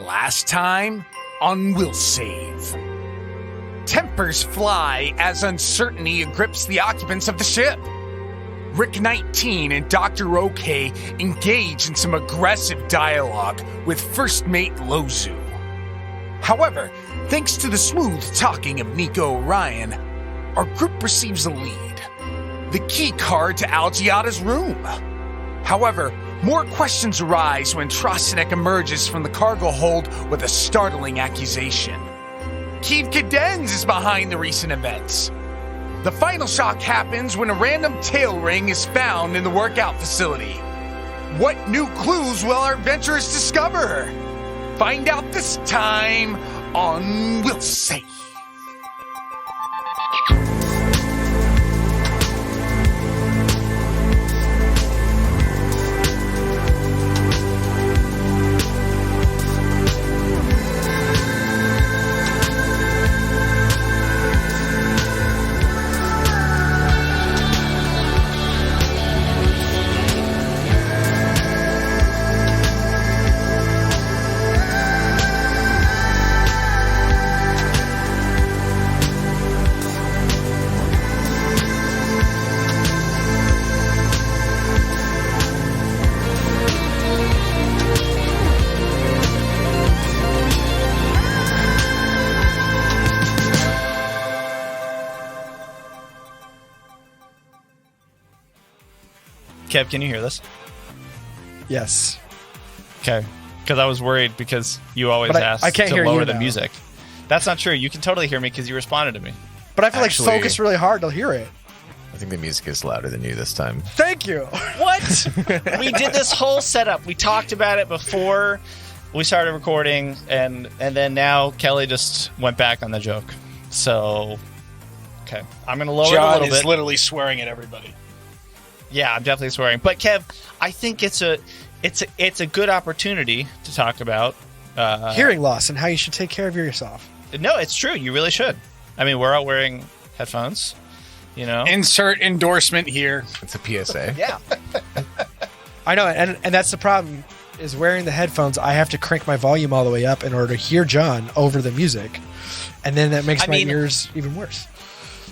Last time on Will Save. Tempers fly as uncertainty grips the occupants of the ship. Rick 19 and Dr. OK engage in some aggressive dialogue with First Mate Lozu. However, thanks to the smooth talking of Nico Orion, our group receives a lead. The key card to Algiada's room. However, more questions arise when Trosinek emerges from the cargo hold with a startling accusation. Kiev Cadenz is behind the recent events. The final shock happens when a random tail ring is found in the workout facility. What new clues will our adventurers discover? Find out this time on Will Save. Kev, can you hear this? Yes. Okay. Because I was worried because you always ask to lower the music. That's not true. You can totally hear me because you responded to me. But I feel like focus really hard to hear it. I think the music is louder than you this time. Thank you. What? We did this whole setup. We talked about it before we started recording, and then now Kelly just went back on the joke. So, okay. I'm going to lower it a little bit. John is literally swearing at everybody. Yeah, I'm definitely swearing. But Kev, I think it's a good opportunity to talk about hearing loss and how you should take care of yourself. No, it's true. You really should. I mean, we're all wearing headphones, you know. Insert endorsement here. It's a PSA. Yeah. I know, and that's the problem, is wearing the headphones, I have to crank my volume all the way up in order to hear John over the music. And then that makes my ears even worse.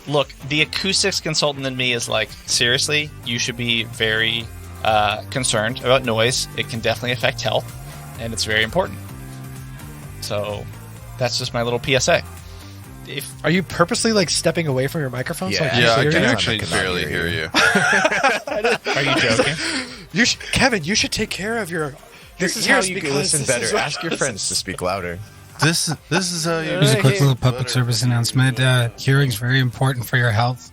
Look, the acoustics consultant in me is like, seriously, you should be very concerned about noise. It can definitely affect health, and it's very important. So that's just my little PSA. Are you purposely like stepping away from your microphone? Yeah, I can actually barely hear you. Are you joking? Kevin, you should take care of your This is how you can listen better. Ask your friends to speak louder. This is how you. Here's a quick little public service announcement. Hearing's very important for your health.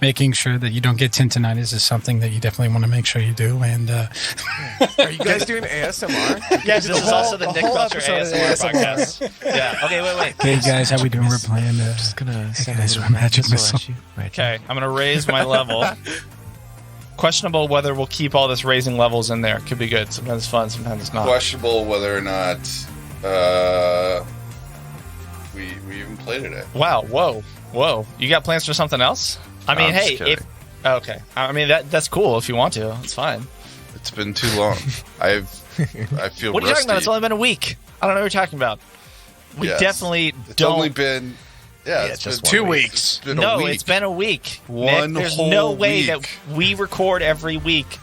Making sure that you don't get tinnitus is something that you definitely want to make sure you do. And are you guys doing ASMR? Yes, this is also the Nick Belcher ASMR podcast. Yeah. Okay, wait. Hey guys, how we doing? We're playing. Just gonna hey guys, we're Magic Missile. Okay, I'm gonna raise my level. Questionable whether we'll keep all this raising levels in there. Could be good. Sometimes it's fun, sometimes it's not. Questionable whether or not we even played it. Wow. Whoa. You got plans for something else? I mean, hey, okay. I mean, that's cool if you want to. It's fine. It's been too long. I feel What are you talking rusty. about? It's only been a week. I don't know what you're talking about. We definitely It's don't. only been... Yeah, it's just been 2 weeks. It's been No, a week. it's been a week. One Nick, there's whole no way week. that we record every week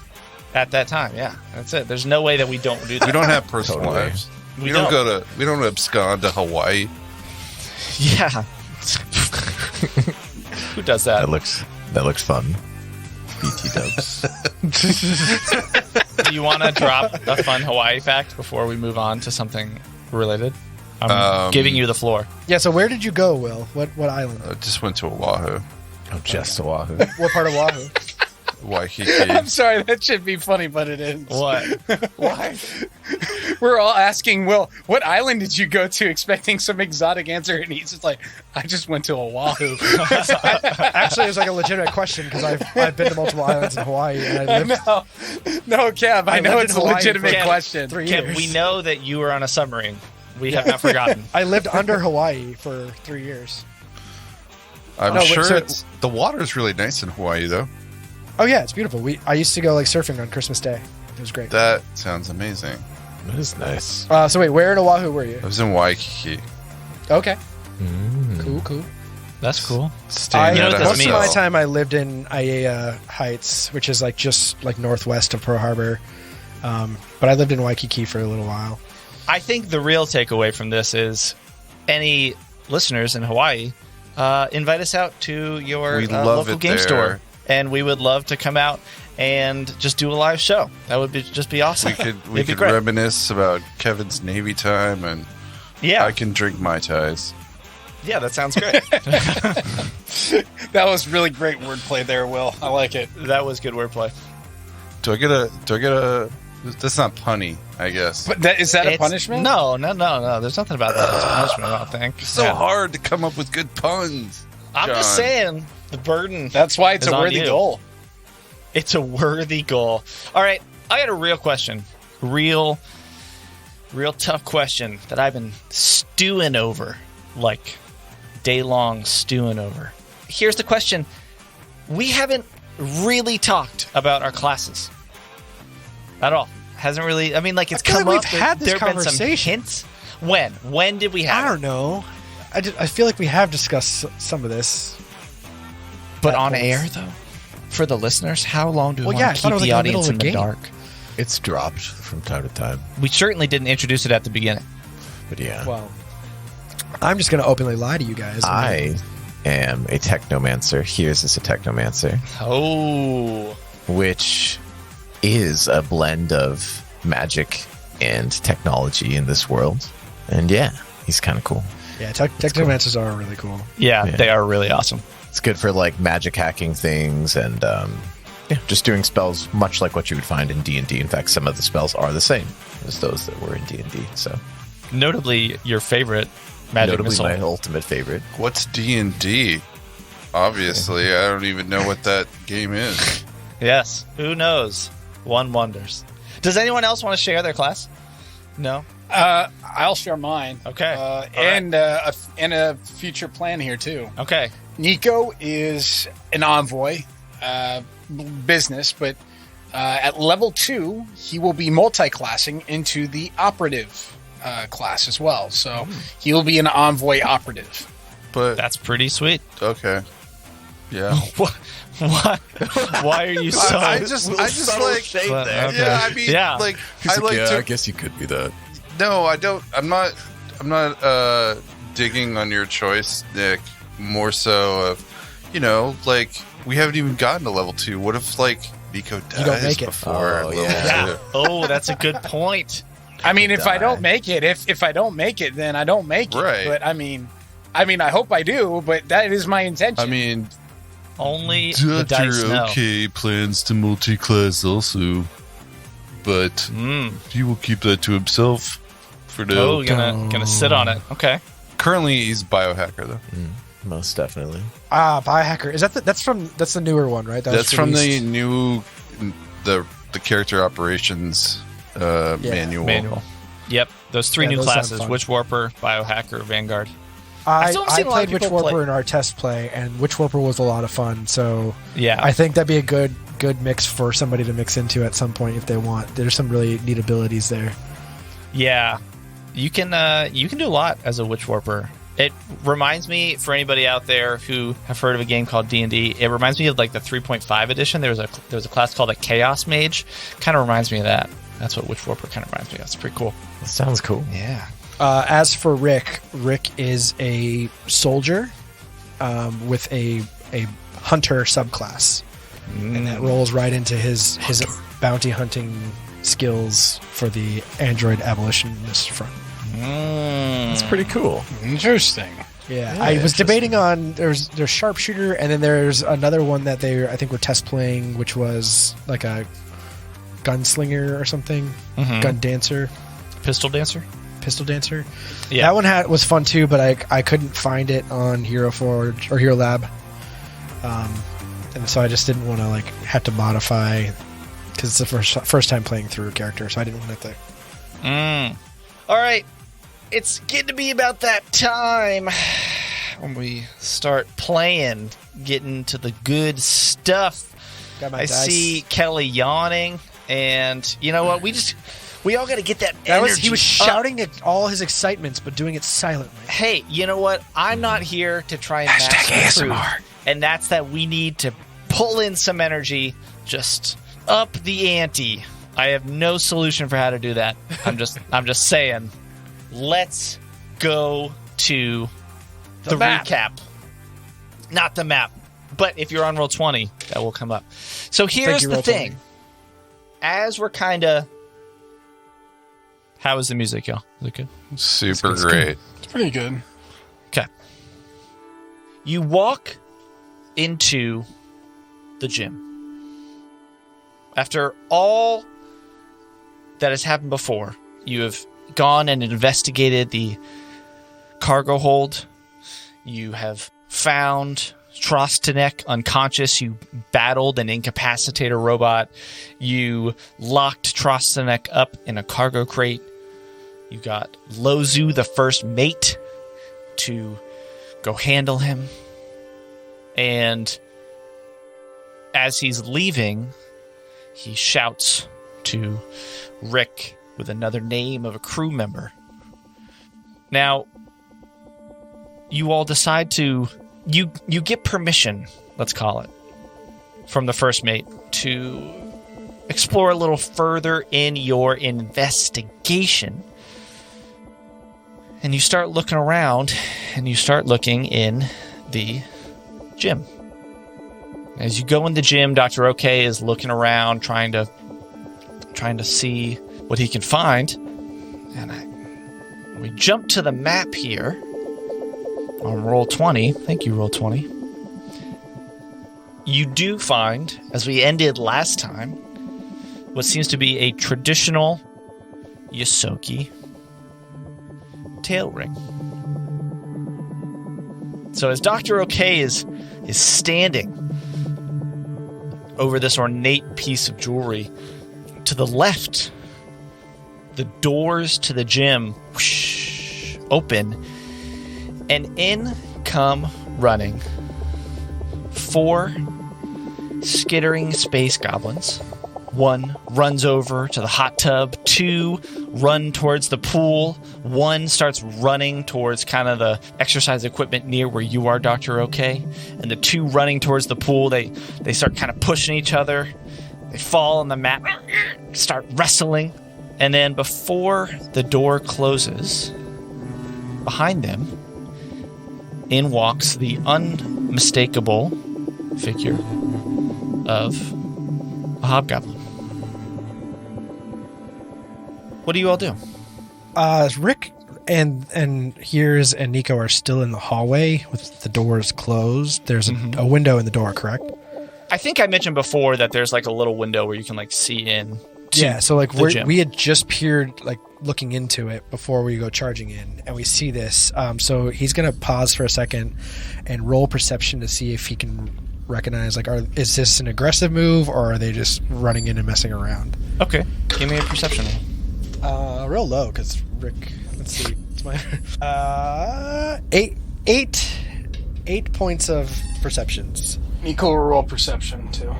at that time. Yeah, that's it. There's no way that we don't do that. We don't have personal Totally. lives. We We don't don't. We don't abscond to Hawaii. Yeah. Who does that? That looks fun. BT dubs. Do you want to drop a fun Hawaii fact before we move on to something related? I'm giving you the floor. Yeah, so where did you go, Will? What island? I just went to Oahu. Oh, just Oahu. What part of Oahu? Waikiki. I'm sorry, that should be funny, but it is. What? Why? We're all asking Will, what island did you go to, expecting some exotic answer, and he's just like, I just went to Oahu. Actually, it was like a legitimate question because I've been to multiple islands in Hawaii and I lived. No, Kev, I know lived it's in a Hawaii legitimate for question. 3 Kim, years. we know that you were on a submarine. We have not forgotten. I lived under Hawaii for 3 years. I'm sure the water's really nice in Hawaii, though. Oh yeah, it's beautiful. I used to go like surfing on Christmas Day. It was great. That sounds amazing. That is nice. So wait, where in Oahu were you? I was in Waikiki. Okay. Cool. That's cool. Staying at a Most of my hotel. time I lived in Aiea Heights, which is like just like northwest of Pearl Harbor. But I lived in Waikiki for a little while. I think the real takeaway from this is any listeners in Hawaii, invite us out to your We love local it game there. store, and we would love to come out and just do a live show. That would just be awesome. We It'd could be great. reminisce about Kevin's Navy time, and Yeah, I can drink Mai Tais. yeah, that sounds great. That was really great wordplay there, Will. I like it. That was good wordplay. Do I get a? That's not punny, I guess. But is that a punishment? No. There's nothing about that as a punishment, I don't think. It's so Yeah. hard to come up with good puns. I'm just John. saying, the burden. That's why it's It's a on worthy you. goal. It's a worthy goal. All right, I got a real question. Real tough question that I've been stewing over, like day long stewing over. Here's the question. We haven't really talked about our classes at all. Hasn't really, I mean, like it's I feel come like up. we've had this there have been some conversation. hints. When did we have I it? don't know. I feel like we have discussed some of this. But at on points. air, though? For the listeners, how long do we Well, yeah, I want to thought keep it was the like in the middle audience of in a the game. dark? It's dropped from time to time, We certainly didn't introduce it at the beginning. but yeah. Well, I'm just going to openly lie to you guys. I am a technomancer. Heerz is a technomancer, Oh. which is a blend of magic and technology in this world. And yeah, he's kind of cool. Yeah, technomancers are really cool. Yeah, Yeah. they are really awesome. It's good for like magic hacking things and yeah, just doing spells much like what you would find in D&D. In fact, some of the spells are the same as those that were in D&D. So Notably, your favorite magic notably missile. my ultimate favorite. What's D&D? Obviously, I don't even know what that game is. Yes. Who knows? One wonders. Does anyone else want to share their class? No? I'll share mine. Okay. And a future plan here too. Okay. Nico is an envoy, business, but at level 2, he will be multi-classing into the operative class as well. So he will be an envoy operative. But That's pretty sweet. okay, yeah. What? Why are you so... I just like Okay. yeah. I mean, Yeah. like I like to. guess you could be that. No, I don't. I'm not digging on your choice, Nick. More so of, like we haven't even gotten to level 2. What if like Nico dies don't make it. before Oh, level yeah. 2? Oh, that's a good point. I mean, if I die. don't make it, if I don't make it, then I don't make it. Right. But I mean, I hope I do. But that is my intention. I mean, Only the dice know. plans to multi-class also, but he will keep that to himself for now. Oh, gonna sit on it. Okay. Currently, he's biohacker though. Most definitely. Biohacker. Is that's the newer one, right? That was That's from the released- new the character operations manual. Yep. Those 3 Yeah, new those sound classes: fun. Witch Warper, Biohacker, Vanguard. I still haven't seen a lot of played Witch people Warper play- in our test play, and Witch Warper was a lot of fun. So Yeah. I think that'd be a good mix for somebody to mix into at some point if they want. There's some really neat abilities there. Yeah, you can do a lot as a Witch Warper. It reminds me, for anybody out there who have heard of a game called D&D, it reminds me of like the 3.5 edition. There was a class called a Chaos Mage. Kind of reminds me of that. That's what Witch Warper kind of reminds me of. It's pretty cool. That sounds cool. Yeah. As for Rick is a soldier with a hunter subclass, and that rolls right into his bounty hunting skills for the android abolitionist front. That's pretty cool. Interesting. Yeah, I was debating on there's sharpshooter, and then there's another one that I think were test playing, which was like a gunslinger or something, gun dancer, Pistol Dancer. pistol dancer. Yeah. That one was fun too, but I couldn't find it on Hero Forge or Hero Lab, and so I just didn't want to have to modify because it's the first time playing through a character, so I didn't want to have to. All right. It's getting to be about that time when we start playing, getting to the good stuff. Got my I dice. see Kelly yawning, and you know what? We We all got to get that That energy was he was up. shouting at all his excitements, but doing it silently. Hey, you know what? I'm not here to try and master the truth, and that's that we need to pull in some energy, just up the ante. I have no solution for how to do that. I'm just saying. Let's go to the map. recap. Not the map, but if you're on roll 20, that will come up. So here's you, the roll thing. 20. As we're kind of... How is the music, y'all? Is it good? Super great. It's pretty good. Okay. You walk into the gym. After all that has happened before, you have gone and investigated the cargo hold. You have found Trostanek unconscious. You battled an incapacitator robot. You locked Trostanek up in a cargo crate. You got Lozu, the first mate, to go handle him. And as he's leaving, he shouts to Rick with another name of a crew member. Now, you all decide to... You get permission, let's call it, from the first mate to explore a little further in your investigation. And you start looking around, and you start looking in the gym. As you go in the gym, Dr. OK is looking around, trying to see what he can find. And we jump to the map here on roll 20. Thank you, roll 20. You do find, as we ended last time, what seems to be a traditional Yosoki tail ring. So as Dr. OK is standing over this ornate piece of jewelry, to the left, the doors to the gym whoosh, open, and in come running 4 skittering space goblins. 1 runs over to the hot tub, 2 run towards the pool, 1 starts running towards kind of the exercise equipment near where you are, Dr. OK, and the 2 running towards the pool, they start kind of pushing each other. They fall on the mat, start wrestling, and then before the door closes, behind them, in walks the unmistakable figure of a hobgoblin. What do you all do? Rick and Heerz and Nico are still in the hallway with the doors closed. There's a window in the door, correct? I think I mentioned before that there's like a little window where you can like see in. Yeah, so like the gym. we had just peered, like looking into it before we go charging in, and we see this. So he's gonna pause for a second and roll perception to see if he can recognize, like, is this an aggressive move or are they just running in and messing around? Okay, give me a perception roll. Real low because Rick. Let's see. It's my 8 points of perceptions. Nico will roll perception, too.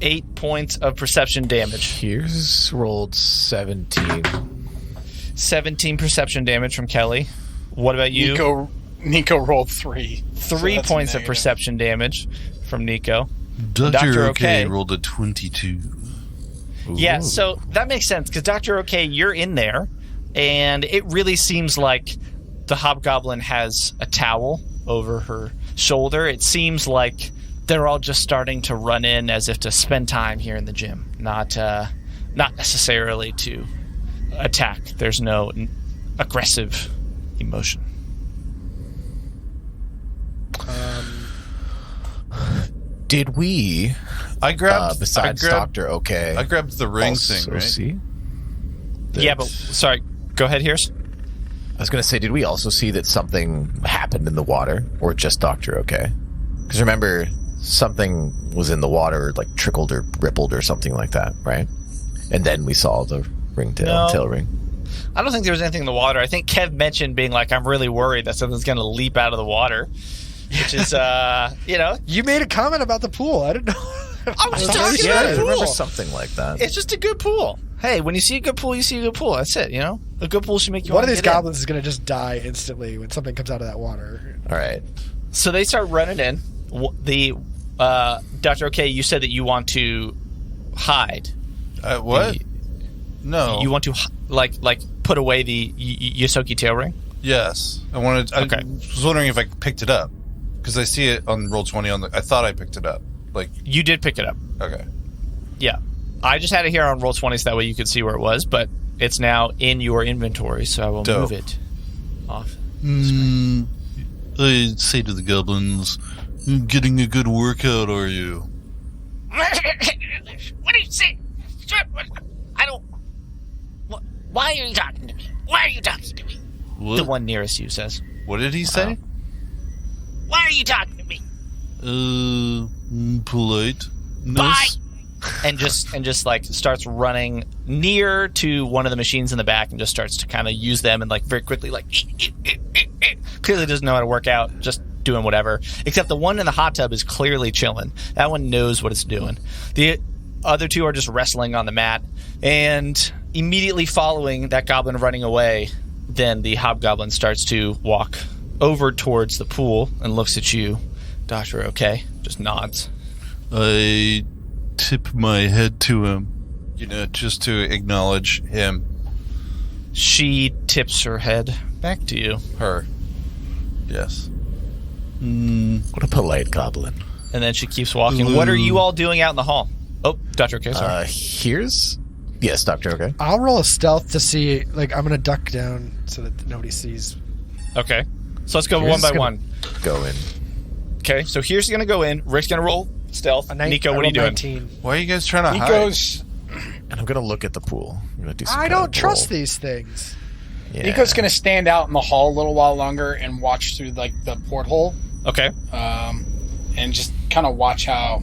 8 points of perception damage. Here's rolled 17. 17 perception damage from Kelly. What about you? Nico rolled 3. 3 points of perception damage from Nico. Dr. OK rolled a 22. Yeah, so that makes sense because Dr. OK, you're in there, and it really seems like the hobgoblin has a towel over her shoulder. It seems like they're all just starting to run in as if to spend time here in the gym, not necessarily to attack. There's no aggressive emotion. Did we? I grabbed besides Dr. OK. I grabbed the ring also thing, right? See Yeah, but sorry. Go ahead, Heerz. I was going to say, did we also see that something happened in the water, or just Dr. OK? Because remember, something was in the water, like trickled or rippled or something like that, right? And then we saw the tail ring. I don't think there was anything in the water. I think Kev mentioned being like, I'm really worried that something's going to leap out of the water, which is, You made a comment about the pool. I didn't know. I was talking Yeah, about I the remember pool. something like that. It's just a good pool. Hey, when you see a good pool, you see a good pool. That's it, A good pool should make you One want of to these get in. goblins is going to just die instantly when something comes out of that water. All right. So they start running in. The Dr. OK, you said that you want to hide. What? No. You want to like put away the Yosoki tail ring? Yes. I wanted. Okay. I was wondering if I picked it up because I see it on Roll20. I thought I picked it up. Like. You did pick it up. Okay. Yeah. I just had it here on Roll20 so that way you could see where it was, but it's now in your inventory, so I will move it off. I say to the goblins, getting a good workout, are you? What do you say? I don't. Why are you talking to me? Why are you talking to me? What? The one nearest you says. What did he say? Why are you talking to me? Polite. Bye. And just like starts running near to one of the machines in the back and just starts to kind of use them and like very quickly like clearly doesn't know how to work out, just doing whatever. Except the one in the hot tub is clearly chilling. That one knows what it's doing. The other two are just wrestling on the mat, and immediately following that goblin running away, then the hobgoblin starts to walk over towards the pool and looks at you, Dr. OK, just nods. I tip my head to him, just to acknowledge him. She tips her head back to you. Her. Yes. What a polite goblin. And then she keeps walking. What are you all doing out in the hall? Oh, Dr. OK, sorry. Here's... Yes, Dr. OK. I'll roll a stealth to see, like, I'm going to duck down so that nobody sees. Okay. So let's go Here's one by gonna one. Go in. Okay, so here's going to go in. Rick's going to roll stealth. Nico, what are you doing? 19. Why are you guys trying to hide? Nico's And I'm going to look at the pool. I'm going to do some I kind don't of trust roll. these things. Yeah. Nico's going to stand out in the hall a little while longer and watch through like the porthole, Okay. and just kind of watch how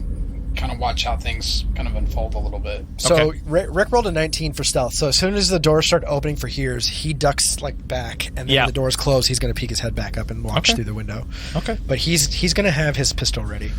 things kind of unfold a little bit. So Okay. Rick rolled a 19 for stealth. So as soon as the doors start opening for Heerz, he ducks like back, and then Yeah. when the doors close, he's going to peek his head back up and watch Okay. through the window. Okay. But he's going to have his pistol ready.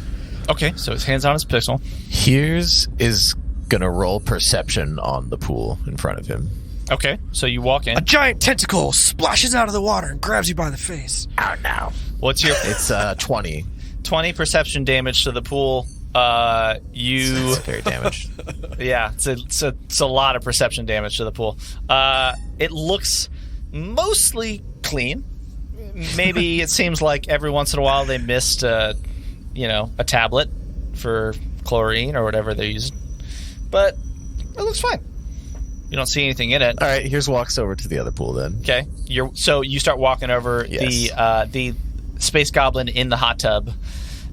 Okay, so his hand's on his pistol. Heerz is going to roll perception on the pool in front of him. Okay, so you walk in. A giant tentacle splashes out of the water and grabs you by the face. Oh, no. What's your It's 20. 20 perception damage to the pool? You... It's very damaged. Yeah, it's a lot of perception damage to the pool. It looks mostly clean. Maybe it seems like every once in a while they missed, a tablet for chlorine or whatever they're using. But it looks fine. You don't see anything in it. All right, Heerz walks over to the other pool then. Okay, so you start walking over. Yes. The space goblin in the hot tub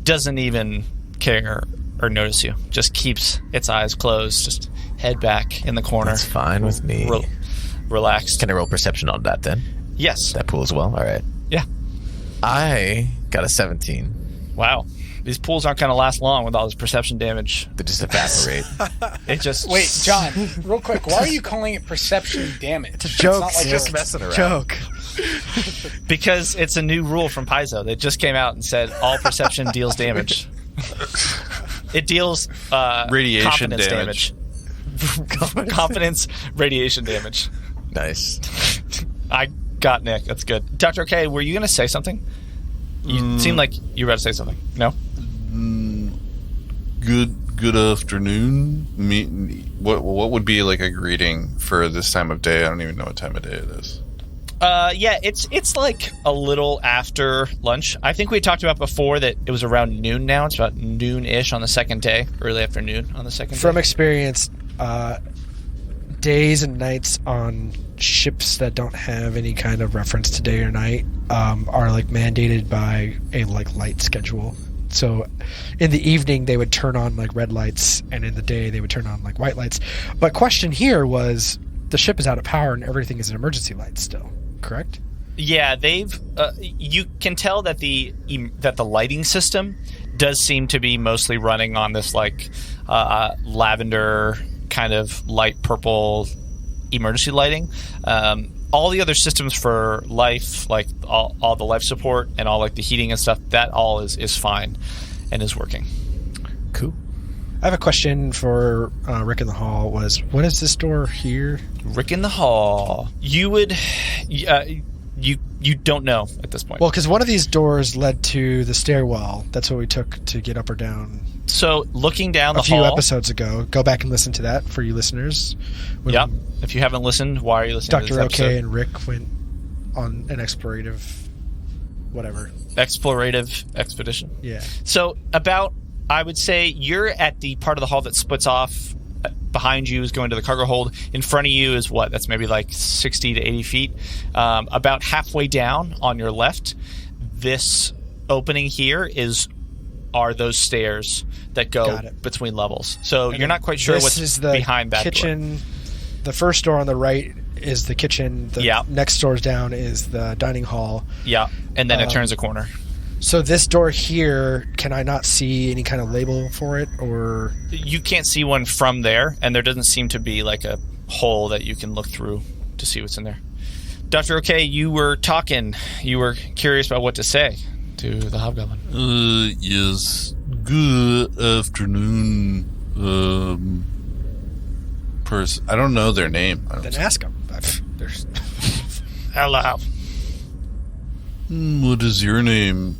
doesn't even care or notice you. Just keeps its eyes closed. Just head back in the corner. That's fine with me. Relaxed. Can I roll perception on that then? Yes. That pool as well? All right. Yeah. I got a 17. Wow. These pools aren't going to last long with all this perception damage. They just evaporate. It just... Wait, John, real quick, why are you calling it perception damage? It's a joke, not like just messing around. Joke. Because it's a new rule from Paizo. They just came out and said all perception deals damage. It deals Radiation confidence damage. Confidence, radiation damage. Nice. I got Nick. That's good. Dr. K, were you going to say something? You seemed like you were about to say something. No? Good afternoon. What would be like a greeting for this time of day? I don't even know what time of day it is. Yeah, it's like a little after lunch. I think we talked about before that it was around noon now. It's about noon-ish on the second day, early afternoon on the second From day. experience, days and nights on ships that don't have any kind of reference to day or night are like mandated by a like light schedule. So in the evening they would turn on like red lights, and in the day they would turn on like white lights. But question here was, the ship is out of power and everything is an emergency light still, correct? Yeah, they've. You can tell that the lighting system does seem to be mostly running on this like lavender kind of light purple emergency lighting. All the other systems for life, like all the life support and all like the heating and stuff, that all is fine and is working. Cool. I have a question for Rick in the Hall. What is this door here? Rick in the Hall. You would... You don't know at this point. Well, because one of these doors led to the stairwell. That's what we took to get up or down. So, looking down the hall... A few hall... episodes ago. Go back and listen to that for you listeners. Yep. If you haven't listened, why are you listening to this episode? Dr. OK and Rick went on an explorative... whatever. Explorative expedition. Yeah. So, I would say you're at the part of the hall that splits off. Behind you is going to the cargo hold. In front of you is what? That's maybe like 60 to 80 feet. About halfway down on your left, this opening here are those stairs that go between levels. So you're not quite sure what's behind that kitchen. Door. The first door on the right is the kitchen. The next doors down is the dining hall. Yeah, and then it turns a corner. So this door here, can I not see any kind of label for it, or...? You can't see one from there, and there doesn't seem to be like a hole that you can look through to see what's in there. Dr. OK, you were talking. You were curious about what to say to the Hobgoblin. Yes. Good afternoon, person. I don't know their name. Then ask them. Hello. What is your name,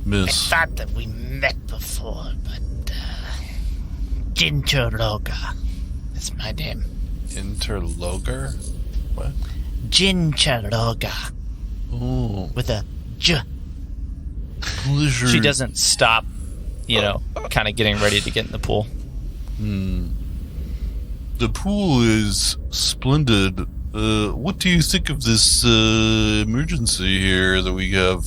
miss? I thought that we met before, but Ginchologa is my name. Interloger? What? Ginchologa. Oh. With a J. Pleasure. She doesn't stop, kind of getting ready to get in the pool. The pool is splendid. What do you think of this emergency here that we have?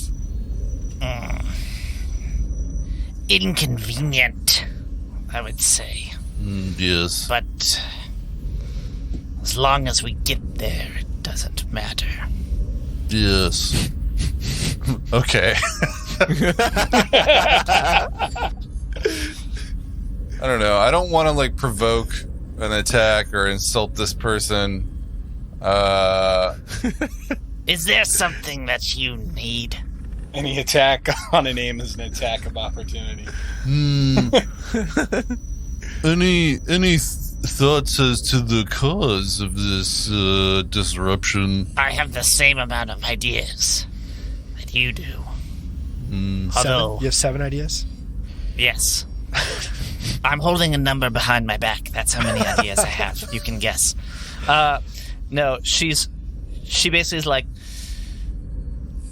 Inconvenient, I would say. Yes. But as long as we get there, it doesn't matter. Yes. Okay. I don't know. I don't want to provoke an attack or insult this person. Is there something that you need? Any attack on a name is an attack of opportunity. Any thoughts as to the cause of this disruption? I have the same amount of ideas that you do. Although, you have 7 ideas? Yes. I'm holding a number behind my back. That's how many ideas I have. You can guess. No, she basically is like,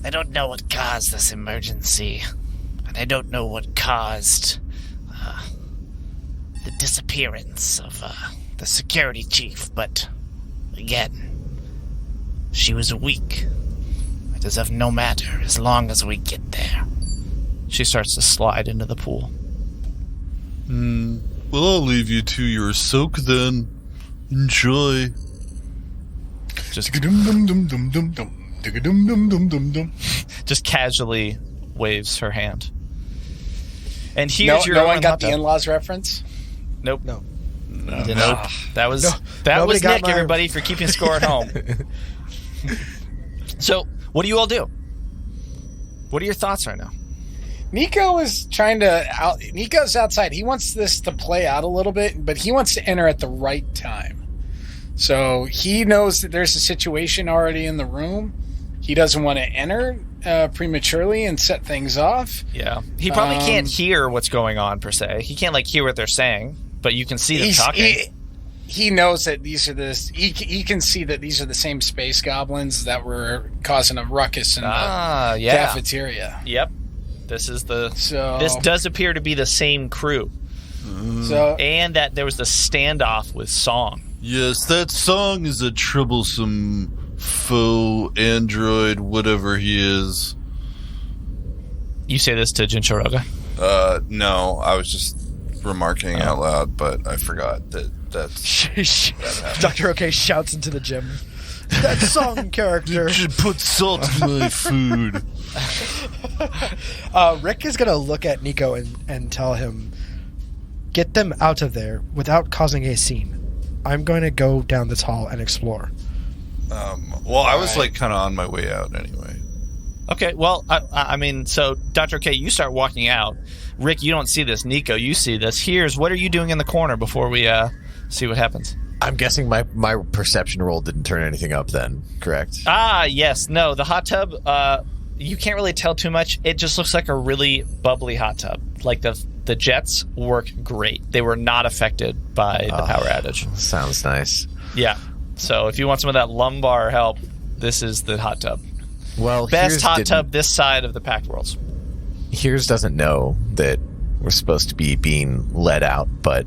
I don't know what caused this emergency, and I don't know what caused the disappearance of the security chief, but again, she was weak. It is of no matter as long as we get there. She starts to slide into the pool. Well, I'll leave you to your soak then. Enjoy. Just casually waves her hand. And here's your... No one got the in-laws reference? Nope. No. Nope. That was Nick, everybody, for keeping score at home. So, what do you all do? What are your thoughts right now? Nico is Nico's outside. He wants this to play out a little bit, but he wants to enter at the right time. So he knows that there's a situation already in the room. He doesn't want to enter prematurely and set things off. Yeah. He probably can't hear what's going on, per se. He can't, hear what they're saying, but you can see them talking. He knows that these are he can see that these are the same space goblins that were causing a ruckus in the cafeteria. Yep. This does appear to be the same crew. And that there was the standoff with Song. Yes, that Song is a troublesome faux android, whatever he is. You say this to Jinchoroga? No, I was just remarking out loud, but I forgot that's... Dr. OK shouts into the gym. That Song character. You should put salt in my food. Rick is going to look at Nico and tell him, get them out of there without causing a scene. I'm going to go down this hall and explore. Well, I was kind of on my way out anyway. Okay, well, I mean, so Dr. K, you start walking out. Rick, you don't see this. Nico, you see this. Here's what are you doing in the corner before we see what happens? I'm guessing my perception roll didn't turn anything up then, correct? Ah, yes. No, the hot tub, you can't really tell too much. It just looks like a really bubbly hot tub. Like the jets work great. They were not affected by the power outage. Sounds nice. Yeah. So if you want some of that lumbar help, this is the hot tub. Well, Best hot tub this side of the Pact Worlds. Heerz doesn't know that we're supposed to be being let out, but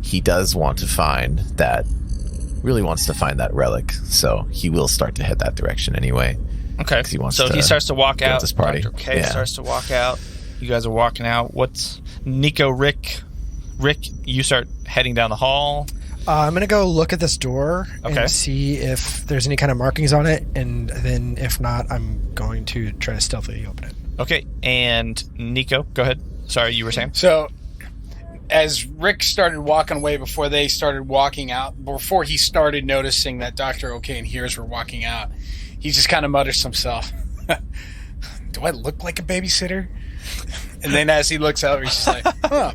he does want to find that, really wants to find that relic, so he will start to head that direction anyway. Okay, He wants so to he starts to walk out. this party. Dr. K Yeah. starts to walk out. You guys are walking out. What's Nico, Rick, you start heading down the hall. I'm going to go look at this door Okay. and see if there's any kind of markings on it, and then if not, I'm going to try to stealthily open it. Okay, and Nico, go ahead. Sorry, you were saying? So, as Rick started walking away before they started walking out, before he started noticing that Dr. OK and Heerz were walking out, he just kind of mutters to himself, do I look like a babysitter? And then as he looks over, he's just like, huh.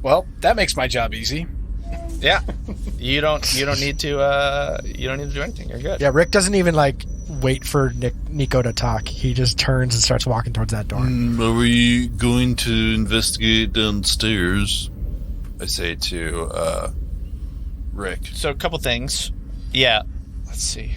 Well, that makes my job easy. Yeah. You don't need to do anything. You're good. Yeah, Rick doesn't even wait for Nico to talk. He just turns and starts walking towards that door. Are we going to investigate downstairs? I say to Rick. So a couple things. Yeah. Let's see.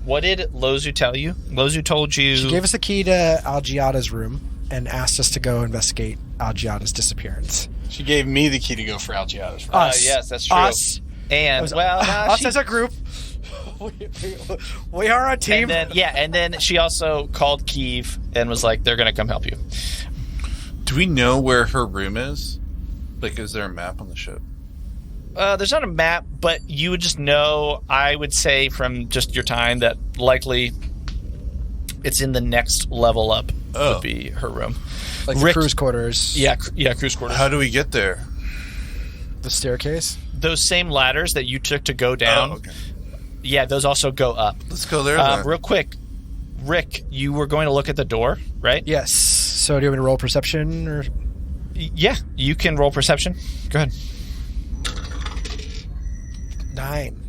What did Lozu tell you? Lozu told you... She gave us the key to Algiada's room and asked us to go investigate Algiada's disappearance. She gave me the key to go for Algiada's room. Us. Yes, that's true. Us. And, Us as a group. We are a team. And then she also called Kiev and was like, they're going to come help you. Do we know where her room is? Is there a map on the ship? There's not a map, but you would just know, I would say from just your time, that likely it's in the next level up would be her room. Like the cruise quarters. Yeah, cruise quarters. How do we get there? The staircase. Those same ladders that you took to go down, okay. Yeah, those also go up. Let's go there then. Real quick, Rick, you were going to look at the door, right? Yes. So do you want me to roll perception or? Yeah, you can roll perception. Go ahead. 9.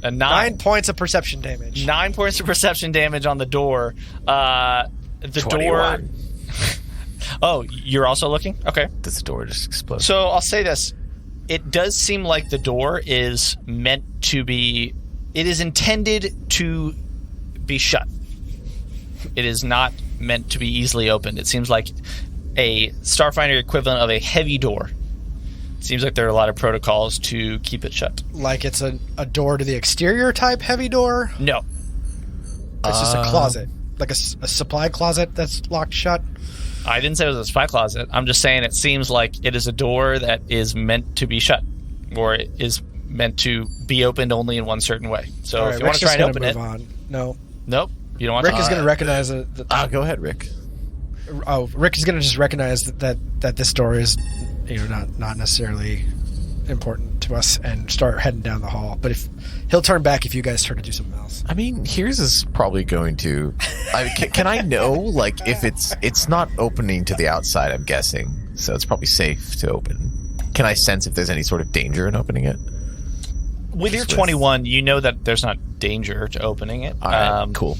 A 9. 9 points of perception damage. 9 points of perception damage on the door. The 21. door. Oh, you're also looking? Okay. This door just exploded. So I'll say this. It does seem like the door is meant to be... It is intended to be shut. It is not meant to be easily opened. It seems like a Starfinder equivalent of a heavy door. It seems like there are a lot of protocols to keep it shut. Like it's a door to the exterior type heavy door? No. It's just a closet. Like a supply closet that's locked shut? I didn't say it was a spy closet. I'm just saying it seems like it is a door that is meant to be shut, or it is meant to be opened only in one certain way. So All if you want to try and open it, No. nope, you don't want Rick to. is going to recognize it. Go ahead, Rick. Rick is going to just recognize that this door is, not necessarily important to us, and start heading down the hall. But if he'll turn back if you guys start to do something else. I mean, Heerz is probably going to... can I know, if it's not opening to the outside, I'm guessing, so it's probably safe to open. Can I sense if there's any sort of danger in opening it? With your 21, you know that there's not danger to opening it. All right, cool.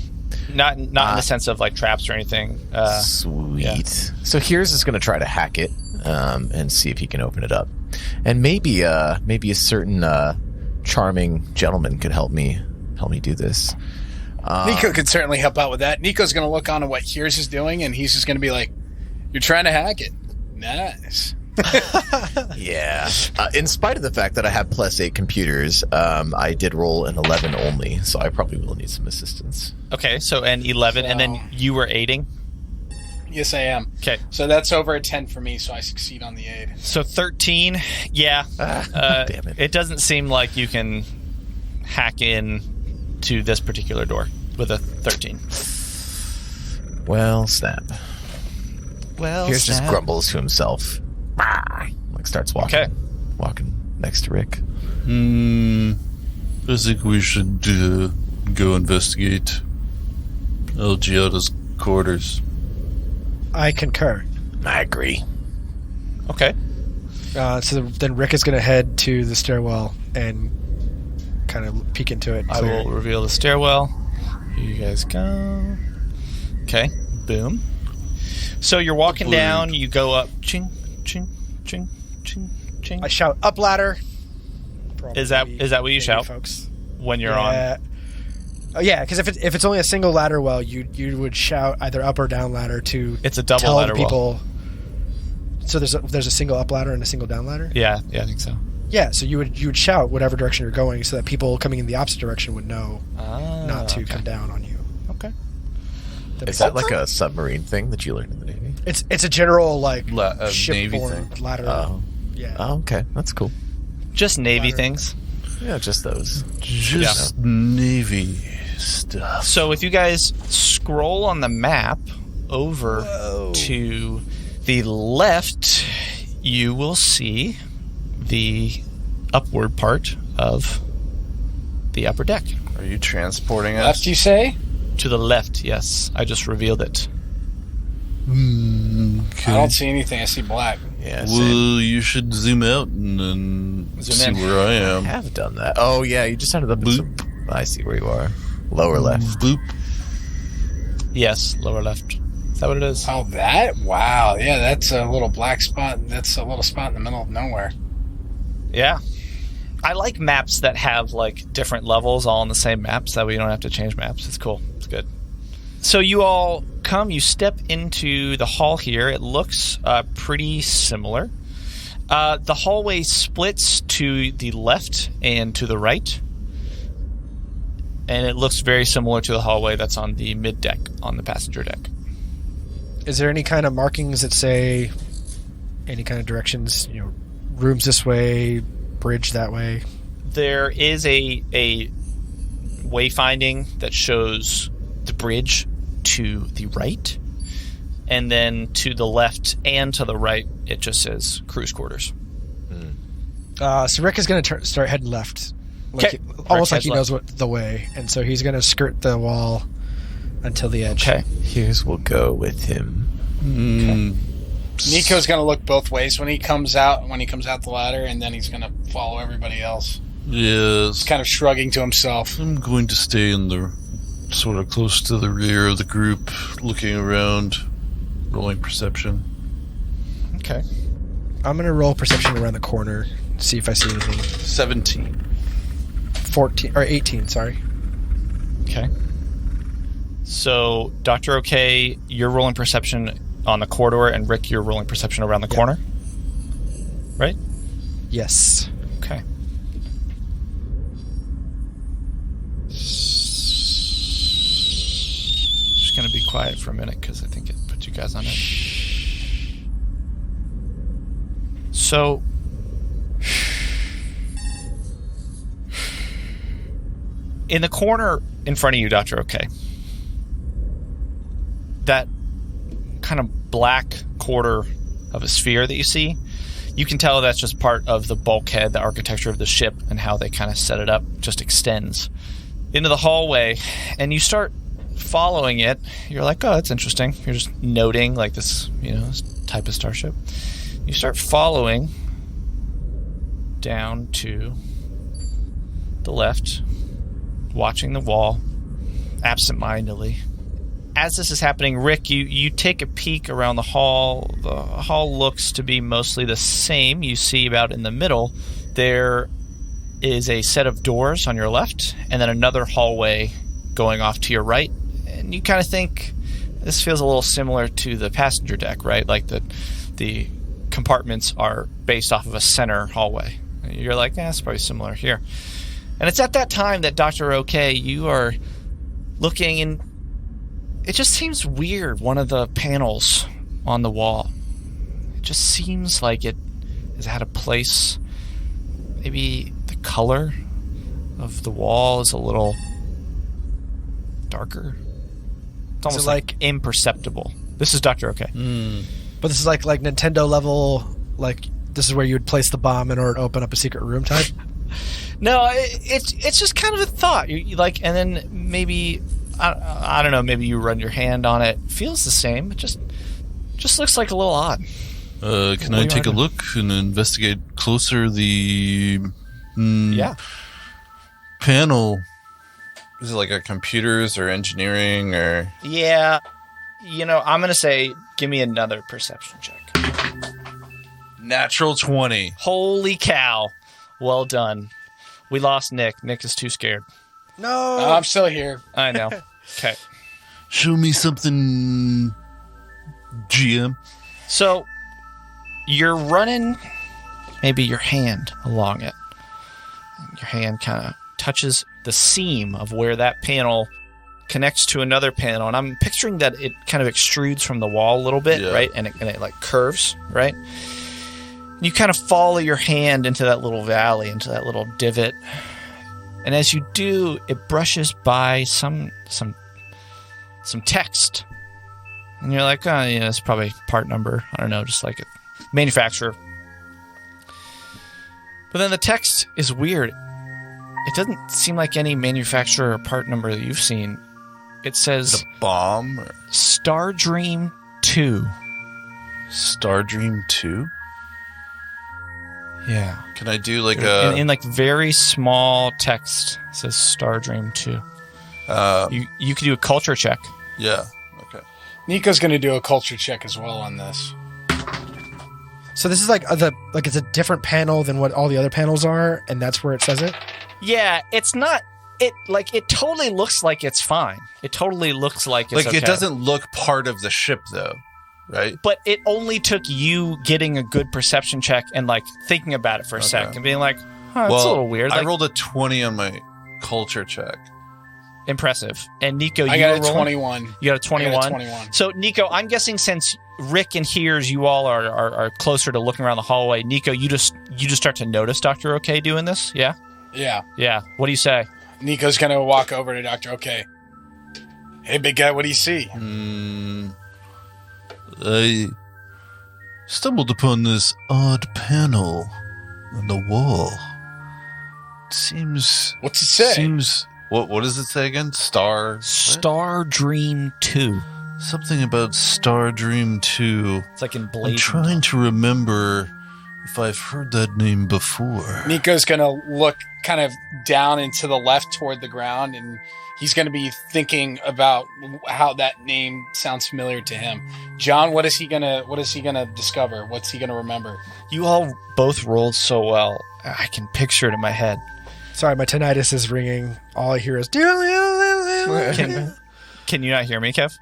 Not in the sense of traps or anything. Sweet. Yeah. So Heerz is going to try to hack it and see if he can open it up, and maybe a certain charming gentleman could help me do this. Nico could certainly help out with that. Nico's going to look on at what Heerz is doing, and he's just going to be like, "You're trying to hack it. Nice." Yeah. In spite of the fact that I have +8 computers, I did roll an 11 only, so I probably will need some assistance. Okay, so an 11, and then you were aiding? Yes, I am. Okay. So that's over a 10 for me, so I succeed on the aid. So 13, yeah. Damn it. It doesn't seem like you can hack in to this particular door with a 13. Well, snap. Well, Heerz just grumbles to himself. Starts walking. Okay. Walking next to Rick. I think we should go investigate. Gioda's quarters. I concur. I agree. Okay. So then Rick is going to head to the stairwell and kind of peek into it. I will reveal the stairwell. Here you guys go. Okay. Boom. So you're walking down. You go up. Ching, ching, ching, ching, ching. I shout, up ladder. Is that what you shout, folks? When you're on? Oh, yeah, because if it's only a single ladder well, you would shout either up or down ladder to It's a double tell ladder the people. well. So there's a single up ladder and a single down ladder? Yeah, I think so. Yeah, so you would shout whatever direction you're going so that people coming in the opposite direction would know not to come down on you. Okay. Is that like a submarine thing that you learned in the Navy? It's a general like Navy shipborne thing. ladder. Oh. Yeah. Oh, okay. That's cool. Just Navy Ladder. things. Yeah, just those. Just Navy stuff. So if you guys scroll on the map over to the left, you will see the upward part of the upper deck. Are you transporting us? Left, you say? To the left, yes. I just revealed it. I don't see anything. I see black. Yeah. Well, you should zoom out and then Zoom see in. where I I am. have done that. Oh, yeah. You just ended up in some... I see where you are. Lower left. Boop. Yes, lower left. Is that what it is? Oh, that? Wow. Yeah, that's a little black spot. That's a little spot in the middle of nowhere. Yeah. I like maps that have like different levels all on the same map so that way you don't have to change maps. It's cool. It's good. So you all you step into the hall here. It looks pretty similar. The hallway splits to the left and to the right. And it looks very similar to the hallway that's on the mid deck, on the passenger deck. Is there any kind of markings that say any kind of directions? You know, rooms this way, bridge that way. There is a wayfinding that shows the bridge to the right, and then to the left and to the right, it just says cruise quarters. So Rick is going to start heading left, Okay. almost like Rick he heads knows the way, and so he's going to skirt the wall until the edge. Okay. Here's we'll go with him. Nico's going to look both ways when he comes out the ladder, and then he's going to follow everybody else. Yes. He's kind of shrugging to himself. I'm going to stay in the sort of close to the rear of the group, looking around, rolling perception. Okay. I'm going to roll perception around the corner, see if I see anything. 17. 18, sorry. Okay. So, Dr. OK, you're rolling perception on the corridor, and Rick, you're rolling perception around the corner? Right? Yes. Okay. Just going to be quiet for a minute because I think it puts you guys on edge. So, in the corner in front of you, Dr. OK, that kind of black quarter of a sphere that you see, you can tell that's just part of the bulkhead, the architecture of the ship, and how they kind of set it up just extends into the hallway. And you start following it. You're like, oh, that's interesting. You're just noting like this, this type of starship. You start following down to the left, watching the wall absentmindedly. As this is happening, Rick, you take a peek around the hall. The hall looks to be mostly the same. You see about in the middle, there is a set of doors on your left, and then another hallway going off to your right. And you kind of think, this feels a little similar to the passenger deck, right? Like the compartments are based off of a center hallway. And you're like, it's probably similar here. And it's at that time that Dr. OK, you are looking, and it just seems weird, one of the panels on the wall. It just seems like it has had a place. Maybe the color of the wall is a little darker. It's almost like imperceptible. This is Dr. OK. But this is like Nintendo level, like this is where you would place the bomb in order to open up a secret room type? No, it's just kind of a thought. You like, and then maybe I don't know. Maybe you run your hand on it. Feels the same. It just looks like a little odd. Can I take a look and investigate closer the panel? Is it like a computers or engineering or? Yeah. I'm going to say give me another perception check. Natural 20. Holy cow. Well done. We lost Nick. Nick is too scared. No. I'm still here. I know. Okay. Show me something, GM. So you're running maybe your hand along it. Your hand kind of touches the seam of where that panel connects to another panel. And I'm picturing that it kind of extrudes from the wall a little bit, right? And it like curves, right? You kind of follow your hand into that little valley, into that little divot. And as you do, it brushes by some text. And you're like, oh, yeah, it's probably part number. I don't know, just like a manufacturer. But then the text is weird. It doesn't seem like any manufacturer or part number that you've seen. It says The bomb? Or Star Dream 2. Star Dream 2? Yeah. Can I do like In like very small text, it says Star Dream 2. You could do a culture check. Yeah. Okay. Nico's going to do a culture check as well on this. So this is like it's a different panel than what all the other panels are, and that's where it says it. Yeah, it's not. It totally looks like it's fine. It totally looks like it's Like okay. it doesn't look part of the ship though, right? But it only took you getting a good perception check and like thinking about it for a sec and being like, huh, it's a little weird. I Like, rolled a 20 on my culture check. impressive. And Nico, I you got were a rolling? 21. You got a 21? I got a 21. So, Nico, I'm guessing since Rick and Heerz, you all are closer to looking around the hallway. Nico, you just start to notice Dr. OK doing this? Yeah? Yeah. Yeah. What do you say? Nico's going to walk over to Dr. OK. Hey, big guy, what do you see? I stumbled upon this odd panel on the wall. It seems... What's it say? Seems... What does it say again? Star Dream 2. Something about Star Dream 2. It's like in I'm Blade. trying to remember if I've heard that name before. Nico's going to look kind of down and to the left toward the ground, and he's going to be thinking about how that name sounds familiar to him. John, what is he going to discover? What's he going to remember? You all both rolled so well. I can picture it in my head. Sorry, my tinnitus is ringing. All I hear is... Can you not hear me, Kev?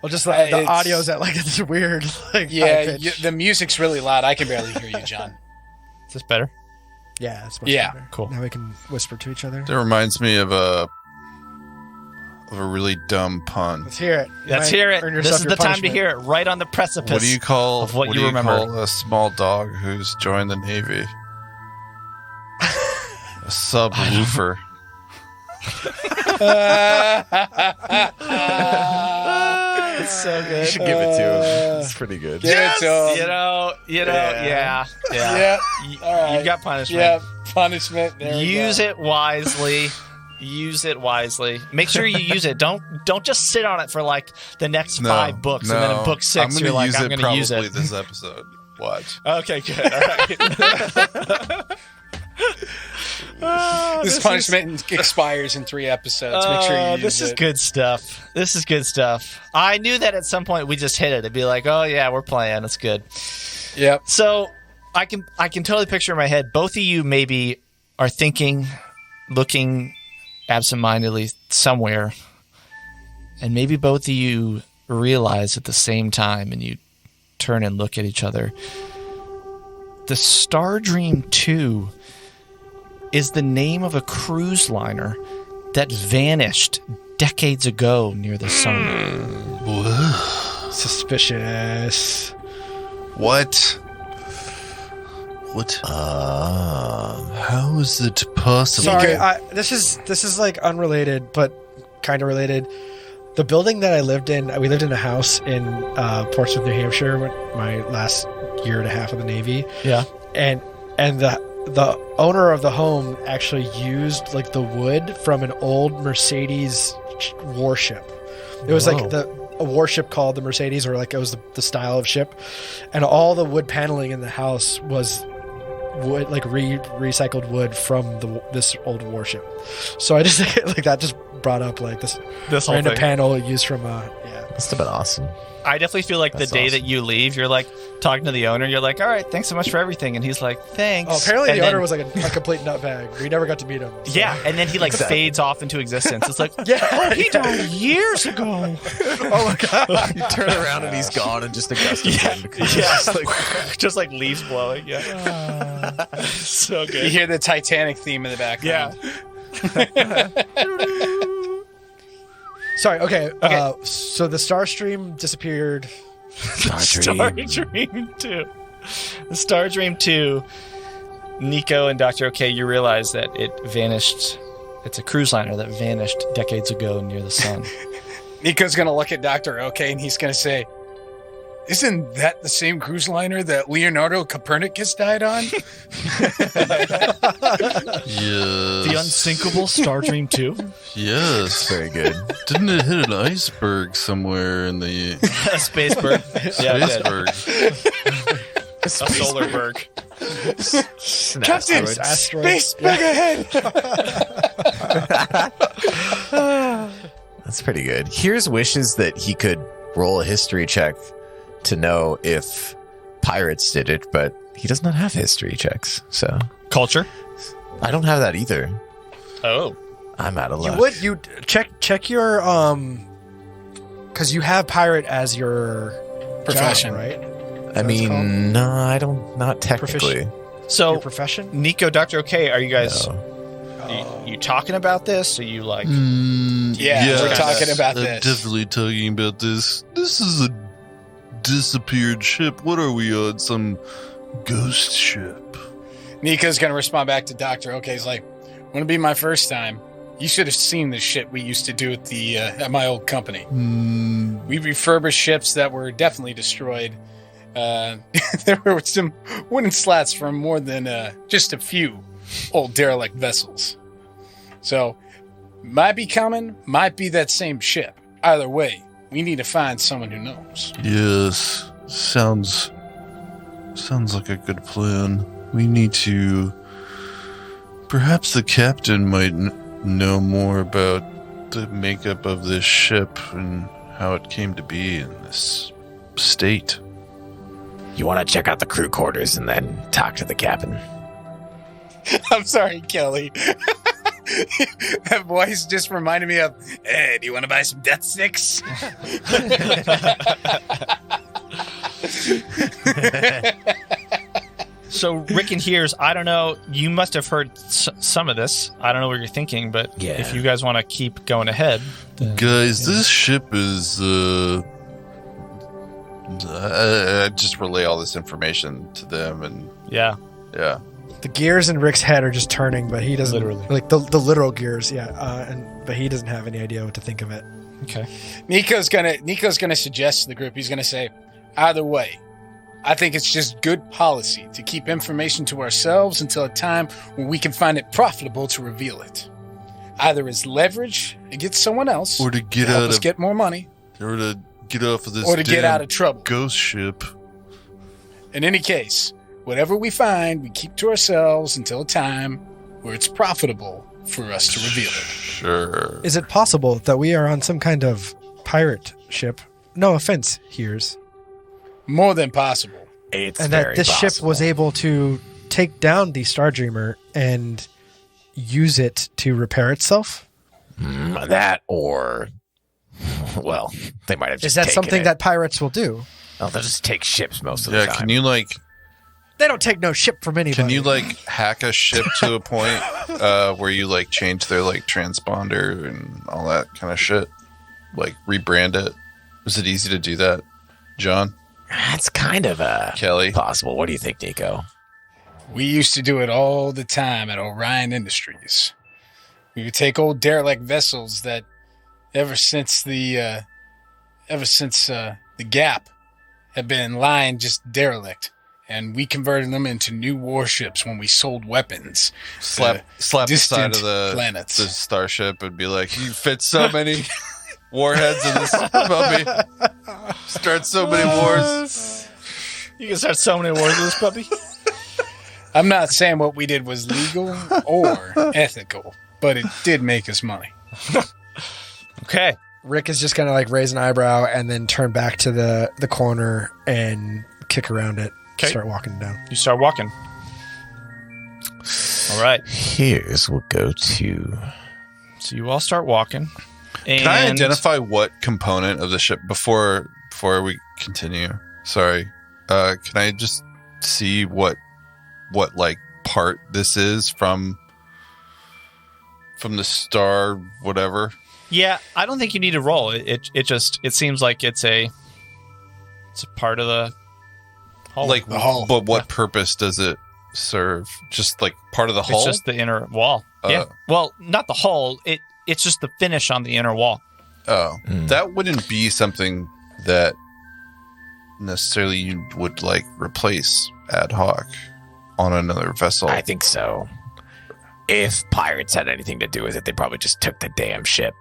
Well, just the audio's at like it's weird. Like Yeah, high pitch. the music's really loud. I can barely hear you, John. Is this better? Yeah, it's much better. Cool. Now we can whisper to each other. That reminds me of a really dumb pun. Let's hear it. Let's hear it. This is the time to hear it. Right on the precipice. What do you call of what you remember? Call a small dog who's joined the Navy? A subwoofer. It's so good. You should give it to him. It's pretty good. Give it to him. Yeah. Yeah. All right. You got punishment. Yeah, punishment. There we Use go. it wisely. Use it wisely. Make sure you use it. Don't just sit on it for like the next 5 books, and then in book 6 you're like, I'm going to use it. This episode. Watch. Okay, good. All right. This punishment expires in 3 episodes. Make sure you use this is it. good stuff. This is good stuff. I knew that at some point we just hit it. It'd be like, oh yeah, we're playing. It's good. Yep. So I can totally picture in my head. Both of you maybe are thinking, looking absentmindedly somewhere, and maybe both of you realize at the same time, and you turn and look at each other. The Star Dream 2 is the name of a cruise liner that vanished decades ago near the sun. Suspicious. What? What? How is it possible? Sorry, this is like unrelated, but kind of related. The building that I lived in, we lived in a house in Portsmouth, New Hampshire, my last year and a half of the Navy. Yeah, and the owner of the home actually used like the wood from an old Mercedes warship. It was like a warship called the Mercedes, or like it was the style of ship, and all the wood paneling in the house was wood, like recycled wood from this old warship. So I just like that just brought up like this whole random thing. panel used from yeah. Must have been awesome. I definitely feel like That's the day awesome. that you leave, you're like talking to the owner. You're like, all right, thanks so much for everything. And he's like, thanks. Oh, apparently And the then- owner was like a complete nutbag. We never got to meet him. So. Yeah, and then he like fades off into existence. It's like, Yeah. he died years ago. Oh my god. You turn around and he's gone, and just a gust of wind. Yeah, just like leaves blowing. Yeah, so You good. hear the Titanic theme in the background. Sorry. Okay. So the Starstream disappeared. Star Dream 2. Star Dream 2. Nico and Dr. OK, you realize that it vanished. It's a cruise liner that vanished decades ago near the sun. Nico's going to look at Dr. OK and he's going to say, isn't that the same cruise liner that Leonardo Copernicus died on? Yes. The unsinkable Star Dream 2? Yes. Very good. Didn't it hit an iceberg somewhere in the A space bird. Yeah, it did. iceberg? A solar berg. Captain, Asteroid. space bug ahead. That's pretty good. Here's wishes that he could roll a history check to know if pirates did it, but he does not have history checks, so Culture? I don't have that either. Oh. I'm out of You luck. would you check your because you have pirate as your Profession. job, right? I what it's called? mean, no, I don't. Not technically. Your So, profession. Nico, Dr. OK, are you guys... No. You talking about this? Are you like... Yeah, we're talking about I'm this. definitely talking about this. This is a disappeared ship. What are we on? Some ghost ship? Nico's going to respond back to Dr. OK. He's like, wouldn't be my first time. You should have seen the shit we used to do at the at my old company. We refurbished ships that were definitely destroyed. There were some wooden slats from more than just a few old derelict vessels. So, might be coming, might be that same ship. Either way, we need to find someone who knows. Yes, sounds like a good plan. We need to. Perhaps the captain might know more about the makeup of this ship and how it came to be in this state. You want to check out the crew quarters and then talk to the captain. I'm sorry, Kelly. That voice just reminded me of, hey, do you want to buy some death sticks? So, Rick and Heerz, I don't know. You must have heard some of this. I don't know what you're thinking, but Yeah. if you guys want to keep going ahead. then- Guys, this ship is. I just relay all this information to them, and Yeah. yeah. The gears in Rick's head are just turning, but he doesn't Literally. like the literal gears. Yeah, but he doesn't have any idea what to think of it. Okay. Nico's gonna suggest to the group, he's gonna say, either way, I think it's just good policy to keep information to ourselves until a time when we can find it profitable to reveal it. Either as leverage against someone else, Or to get help out us of, get more money, or to get off of this, or to get damn out of trouble. ghost ship. In any case, whatever we find, we keep to ourselves until a time where it's profitable for us to reveal it. Sure. Is it possible that we are on some kind of pirate ship? No offense, Heerz. More than possible. It's And very that this ship possible. was able to take down the Star Dreamer and use it to repair itself? That or, well, they might have just Is that taken something it. that pirates will do? Oh, they'll just take ships most of the Yeah, time. can you They don't take no ship from anybody. can you hack a ship to a point where you change their transponder and all that kind of shit? Rebrand it? Was it easy to do that, John? That's kind of Kelly? possible. What do you think, Nico? We used to do it all the time at Orion Industries. We would take old derelict vessels that, ever since the gap, have been lying just derelict, and we converted them into new warships when we sold weapons. Slap the side distant of the planets. the starship and be like, you fit so many warheads in this puppy. Start so many wars. You can start so many wars with this puppy. I'm not saying what we did was legal or ethical, but it did make us money. Okay. Rick is just going to like raise an eyebrow and then turn back to the corner and kick around it. Okay. Start walking down. You start walking. All right. Heerz will go to. So you all start walking. And Can I identify what component of the ship before we continue? Sorry. Can I just see what like part this is from the star whatever? Yeah, I don't think you need to roll. It seems like it's a part of the hull. Like The hull. But what purpose does it serve? Just like part of the hull? It's just the inner wall. Yeah. Well, not the hull. It's just the finish on the inner wall. Oh, that wouldn't be something that necessarily you would like replace ad hoc on another vessel. I think so. If pirates had anything to do with it, they probably just took the damn ship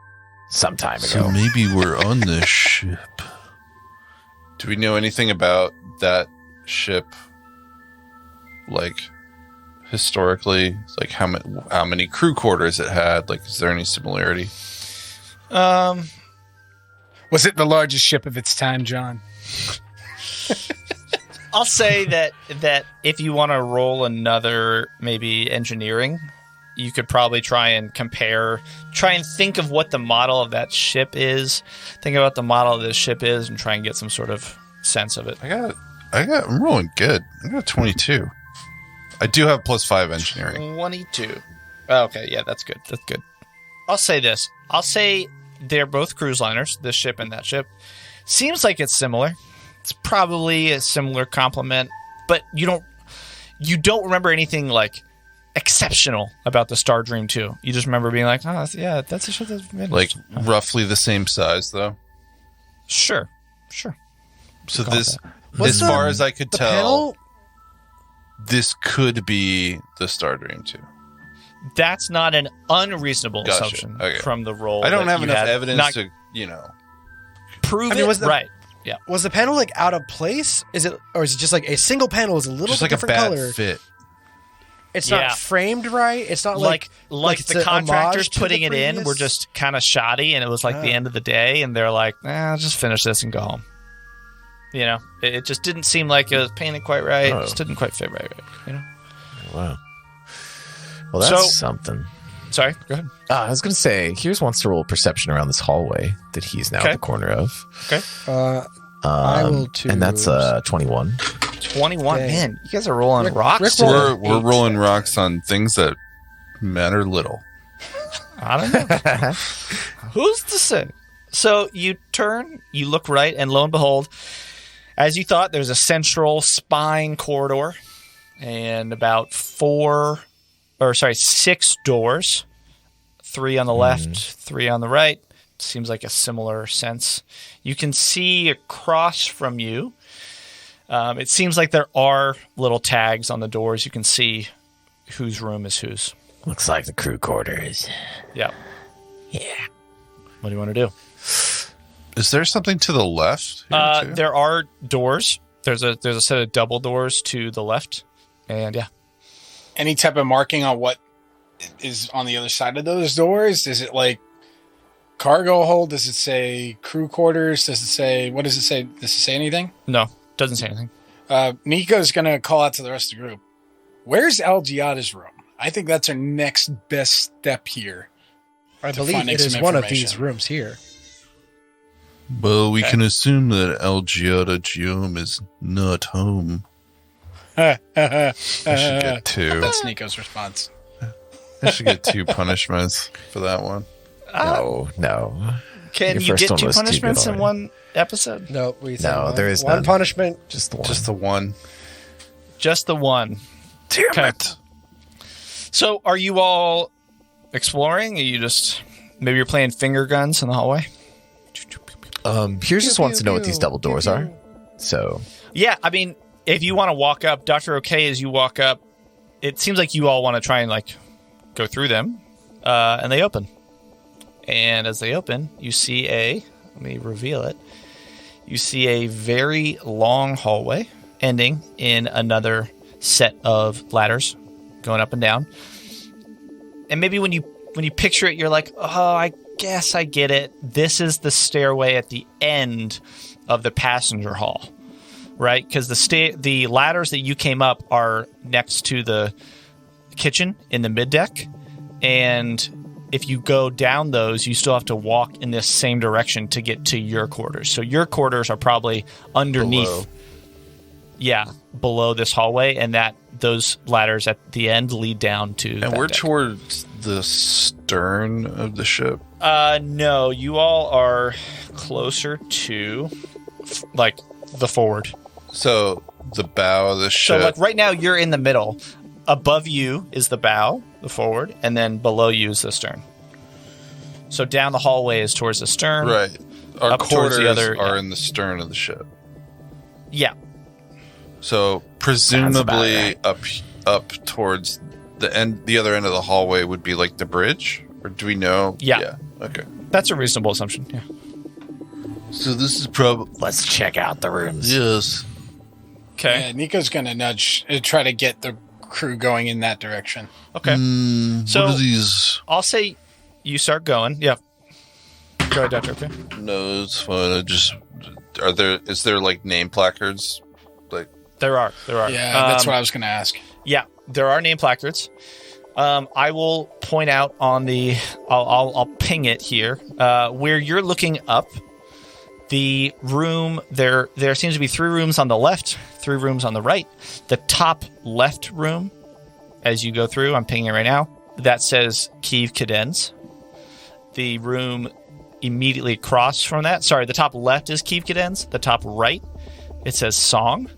some time ago. So maybe we're on this ship. Do we know anything about that ship? Like historically, like how many crew quarters it had? Like, is there any similarity? Was it the largest ship of its time, John? I'll say that if you want to roll another maybe engineering, you could probably try and think of what the model of that ship is. Think about the model of this ship is and try and get some sort of sense of it. I'm rolling good. I got a 22. I do have +5 engineering. 22. Okay, yeah, that's good. That's good. I'll say this. I'll say they're both cruise liners, this ship and that ship. Seems like it's similar. It's probably a similar complement, but you don't remember anything like exceptional about the Star Dream 2. You just remember being like, oh, yeah, that's a ship that's made. Like roughly the same size, though. Sure. So Call this, that. as far as I could The tell, panel? this could be the Star Dream 2. That's not an unreasonable Gotcha. assumption Okay. from the role. I don't that have you enough had. evidence Not to, prove I mean, it. was the- Right. Yeah. Was the panel like out of place? Is it, or is it just like a single panel is a little just bit like a different bad color? fit. Yeah. It's not framed right. It's not like it's the a contractors homage to putting the it in were previous? just kind of shoddy, and it was like the end of the day, and they're like, just finish this and go home. You know, it just didn't seem like it was painted quite right. It just didn't quite fit right. You know. Wow. Well, that's So- something. Sorry. Go ahead. I was going to say, Heerz wants to roll perception around this hallway that he's now Okay. at the corner of. Okay. I will too. And that's 21. 21. Dang. Man, you guys are rolling Rick- rocks. Rick today. rolled- We're rolling rocks on things that matter little. I don't know. Who's to say? So you turn, you look right, and lo and behold, as you thought, there's a central spine corridor and about 6 doors. 3 on the left, 3 on the right. Seems like a similar sense. You can see across from you. It seems like there are little tags on the doors. You can see whose room is whose. Looks like the crew quarters. Yeah. Yeah. What do you want to do? Is there something to the left? Here too? There are doors. There's a set of double doors to the left, and yeah. Any type of marking on what is on the other side of those doors? Is it like cargo hold? Does it say crew quarters? Does it say, what does it say? Does it say anything? No, doesn't say anything. Nico's going to call out to the rest of the group. Where's El Giada's room? I think that's our next best step here. I to believe finding it is some one of information. these rooms here. Well, we can assume that El Giada Geom is not home. I should get 2. That's Nico's response. I should get 2 punishments for that one. No. Can Your you first get one 2 was too punishments good in already. one episode? No, there is one none. punishment. Just the one. Just the one. Just the one. Damn Okay. it. So, are you all exploring? Are you just maybe you're playing finger guns in the hallway? Heerz just wants to know what these double doors are. So, Yeah, I mean, if you want to walk up, Dr. OK, as you walk up, it seems like you all want to try and like go through them, and they open. And as they open, you see let me reveal it. You see a very long hallway ending in another set of ladders going up and down. And maybe when you picture it, you're like, oh, I guess I get it. This is the stairway at the end of the passenger hall, right? Because the ladders that you came up are next to the kitchen in the middeck. And if you go down those, you still have to walk in this same direction to get to your quarters. So your quarters are probably underneath. Below this hallway, and those ladders at the end lead down to. And we're towards the stern of the ship. No, you all are closer to like the forward. So the bow of the ship. So like right now, you're in the middle. Above you is the bow, the forward, and then below you is the stern. So down the hallway is towards the stern. Right. Our up towards quarters the other, are in the stern of the ship. Yeah. So presumably up towards the other end of the hallway would be like the bridge, or do we know? Yeah. Okay. That's a reasonable assumption. Yeah. So this is probably. Let's check out the rooms. Yes. Okay. Yeah, Nico's going to try to get the crew going in that direction. Okay. So what are these? I'll say you start going. Yeah. Go ahead, Doctor. Okay. No, it's fine. Is there like name placards? Like There are. Yeah, that's what I was going to ask. Yeah, there are name placards. I will point out on the. I'll ping it here. Where you're looking up, the room there seems to be 3 rooms on the left, 3 rooms on the right. The top left room, as you go through, I'm pinging it right now. That says Kiev Cadens. The room immediately across from that. Sorry, the top left is Kiev Cadens. The top right, it says Song.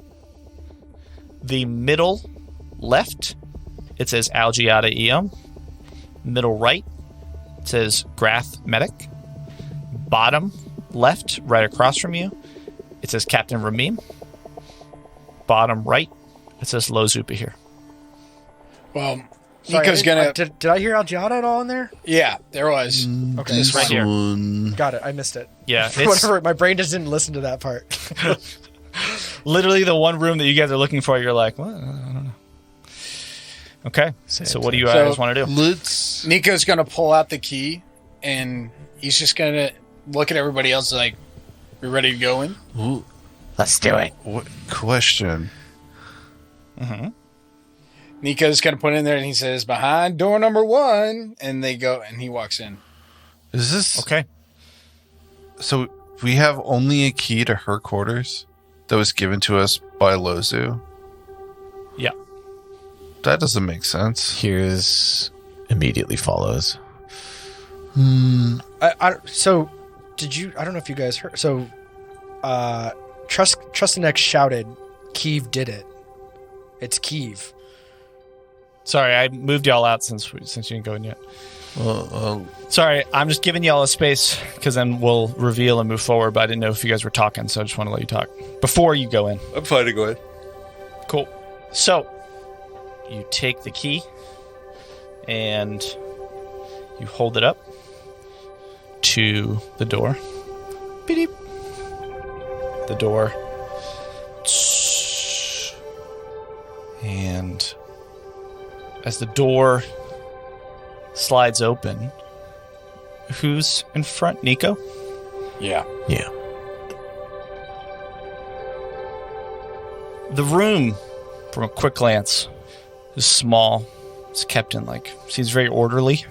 The middle left, it says Algiata Eom. Middle right, it says Grath Medic. Bottom left, right across from you, it says Captain Ramim. Bottom right, it says Lo Zupa here. Well, Sorry, Nico's going to... Did I hear Algiata at all in there? Yeah, there was. Okay, It's right here. got it. I missed it. Yeah, it's Whatever. My brain just didn't listen to that part. literally the one room that you guys are looking for. You're like, what? I don't know. Okay, so what do you guys want to do? Nico's going to pull out the key, and he's just going to look at everybody else like, we ready to go in? Let's do it. What question? Mm-hmm. Nico's going to put it in there, and he says, behind door number 1, and they go, and he walks in. Is this Okay. So we have only a key to her quarters that was given to us by Lozu. Yeah. That doesn't make sense. Heerz immediately follows. So, did you? I don't know if you guys heard. So, Trustanex shouted, "Kiev did it! It's Kiev." Sorry, I moved y'all out since you didn't go in yet. Sorry, I'm just giving y'all a space because then we'll reveal and move forward. But I didn't know if you guys were talking, so I just want to let you talk before you go in. I'm fine to go in. Cool. So, you take the key and you hold it up to the door. Beep. The door. And as the door slides open, who's in front? Nico? Yeah. Yeah. The room, from a quick glance, is small. It's kept in, seems very orderly.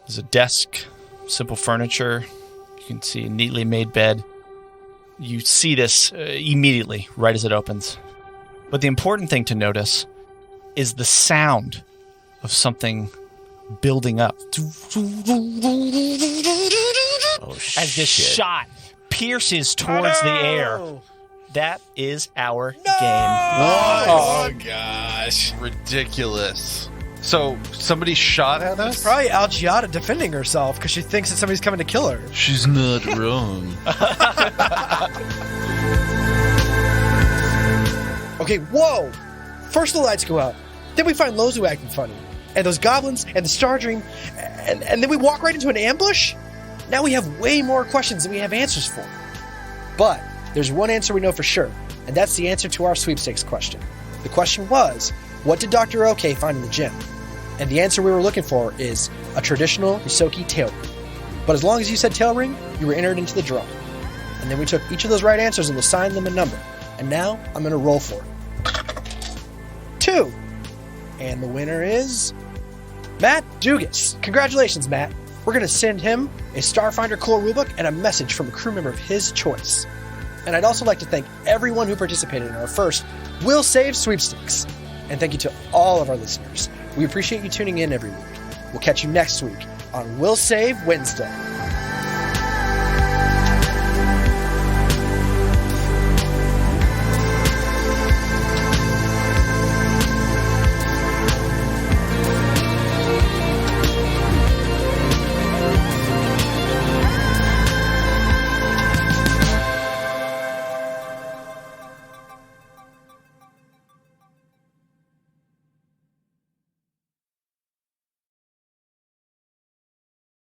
There's a desk, simple furniture. You can see a neatly made bed. You see this immediately, right as it opens. But the important thing to notice is the sound of something building up. As this shot pierces towards the air. That is our game. Oh, gosh. Ridiculous. So somebody shot at us? Probably Algiata defending herself because she thinks that somebody's coming to kill her. She's not wrong. Okay, whoa! First the lights go out, then we find Lozu acting funny, and those goblins, and the Star Dream, and then we walk right into an ambush? Now we have way more questions than we have answers for. But there's one answer we know for sure, and that's the answer to our sweepstakes question. The question was, what did Dr. OK find in the gym? And the answer we were looking for is a traditional Hisoki tail ring. But as long as you said tail ring, you were entered into the draw. And then we took each of those right answers and assigned them a number. And now I'm going to roll for it. 2. And the winner is Matt Dugas. Congratulations, Matt. We're going to send him a Starfinder core rulebook and a message from a crew member of his choice. And I'd also like to thank everyone who participated in our first Will Save sweepstakes. And thank you to all of our listeners. We appreciate you tuning in every week. We'll catch you next week on Will Save Wednesday.